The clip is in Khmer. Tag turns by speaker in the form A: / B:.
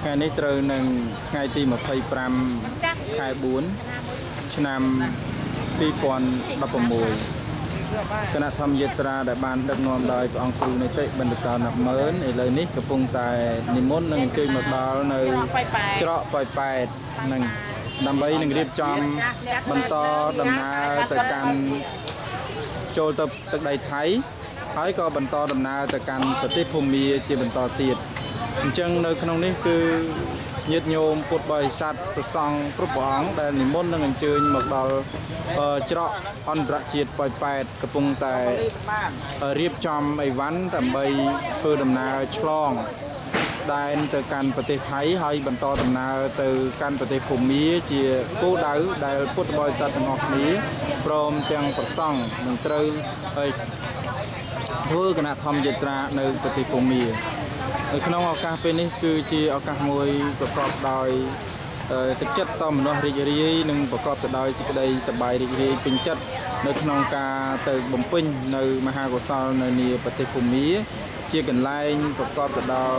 A: ថ្ងៃនេះត្រូវនឹងថ្ងៃទី25 ខែ 4 ឆ្នាំ2016 គណៈធម្មយាត្រាដែលបានដឹកនាំដោយព្រះអង្គគ្រូនីតិបណ្ឌិតណាប់ម៉ឺនឥឡូវនេះកំពុងតែនិមន្តនឹងអញ្ជើញមកដល់នៅច្រកប៉ោយប៉ែតនឹងដើម្បីនឹងរៀបចំបន្តដំណើរទៅកាន់ចូលទៅទឹកដីថៃហើយក៏បន្តដំណើរទៅកាន់ប្រទេសភូមាជាបន្តទៀតអញ្ចឹងនៅក្នុងនេះគឺញាតិញោមពុទ្ធបរិស័ទប្រសង់គ្រប់ព្រះអង្គដែលនិមន្តនឹងអញ្ជើញមកដល់ច្រកអន្តរជាតិប៉ោយប៉ែតកំពុងតែរៀបចំអីវ៉ាន់ដើម្បីធ្វើដំណើរឆ្លងដែនទៅកាន់ប្រទេសថៃហើយបន្តដំណើរទៅកាន់ប្រទេសភូមាជាគោលដៅដែលពុទ្ធបរិស័ទទាំងអស់គ្នាព្រមទាំងប្រសង់នឹងត្រូវធ្វើគណៈធម្មយាត្រានៅប្រទេសភូមានៅក្នុងឱកាសពេលនេះគឺជាឱកាសមួយប្រកបដោយទឹកចិត្តសោមនស្សរីករាយនិងប្រកបទៅដោយសេចក្តីសប្បាយរីករាយពេញចិត្តនៅក្នុងការទៅបំពេញនៅមហាកុសលនៅនាប្រទេសភូមាជាកន្លែងប្រកបទៅដោយ